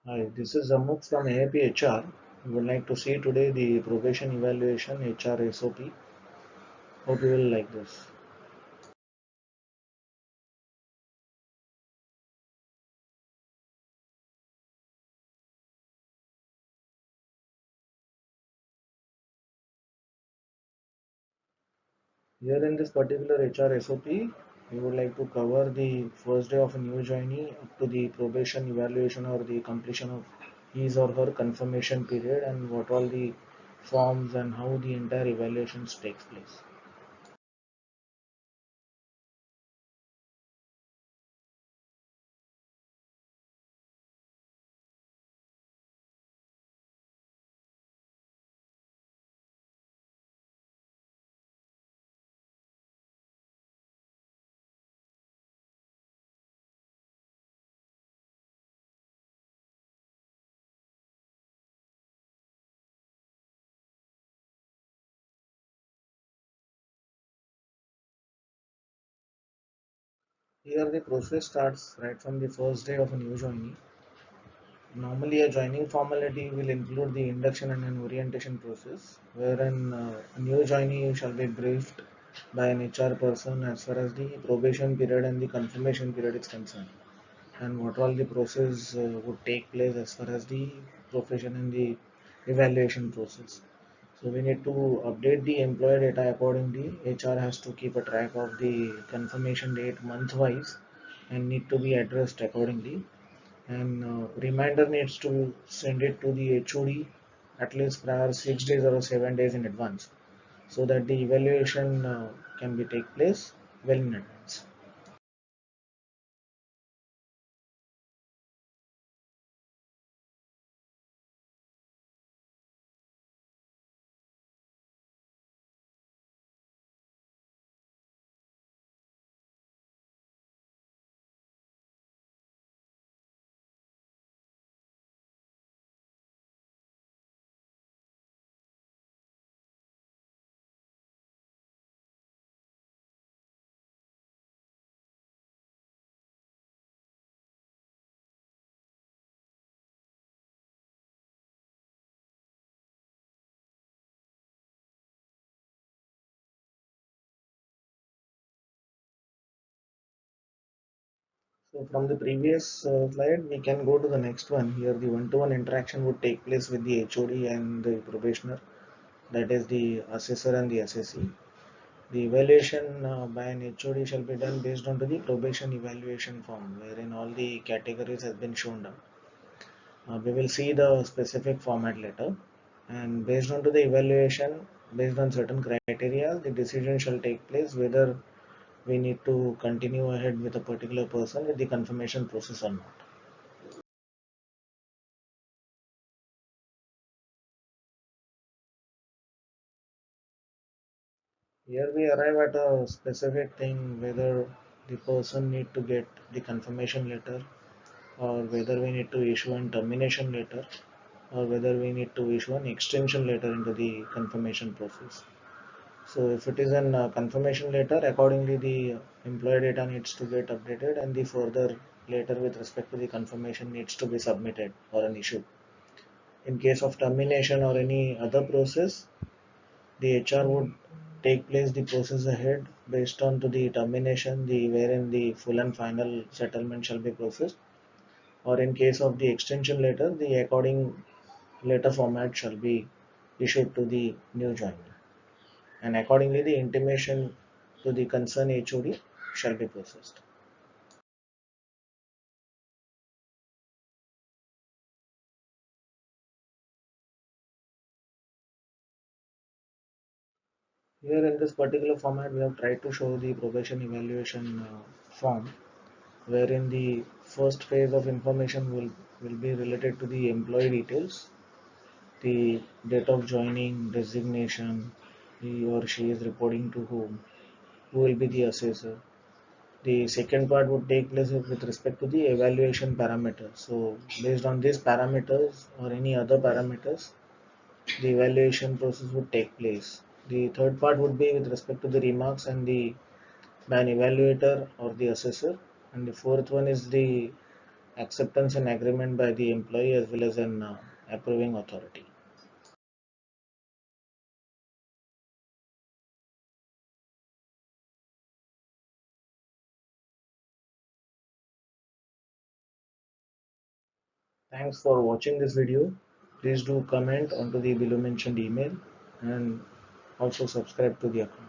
Hi, this is Zamuk from AAP HR. We would like to see today the probation evaluation HR SOP. Hope you will like this. Here in this particular HR SOP, we would like to cover the first day of a new joinee up to the probation evaluation or the completion of his or her confirmation period and what all the forms and how the entire evaluations takes place. Here the process starts right from the first day of a new joinee. Normally, a joining formality will include the induction and an orientation process, wherein a new joinee shall be briefed by an HR person as far as the probation period and the confirmation period is concerned, and what all the process would take place as far as the profession and the evaluation process. So we need to update the employee data accordingly. HR has to keep a track of the confirmation date month wise and need to be addressed accordingly, and reminder needs to send it to the HOD at least prior 6 days or 7 days in advance so that the evaluation can be take place well in advance. So from the previous slide, we can go to the next one. Here the one-to-one interaction would take place with the HOD and the probationer, that is the assessor and the assessee. The evaluation by an HOD shall be done based on to the probation evaluation form, wherein all the categories have been shown down. We will see the specific format later, and based on to the evaluation, based on certain criteria, the decision shall take place whether we need to continue ahead with a particular person with the confirmation process or not. Here we arrive at a specific thing whether the person need to get the confirmation letter, or whether we need to issue an termination letter, or whether we need to issue an extension letter into the confirmation process. So if it is an confirmation letter, accordingly the employee data needs to get updated and the further letter with respect to the confirmation needs to be submitted or an issue. In case of termination or any other process, the HR would take place the process ahead based on to the termination, the wherein the full and final settlement shall be processed, or in case of the extension letter, the according letter format shall be issued to the new joinee, and accordingly the intimation to the concerned HOD shall be processed. Here in this particular format, we have tried to show the probation evaluation form, wherein the first phase of information will be related to the employee details, the date of joining, designation, he or she is reporting to who will be the assessor. The second part would take place with respect to the evaluation parameters. So based on these parameters or any other parameters, the evaluation process would take place. The third part would be with respect to the remarks and the by an evaluator or the assessor. And the fourth one is the acceptance and agreement by the employee as well as an approving authority. Thanks for watching this video. Please do comment onto the below mentioned email and also subscribe to the account.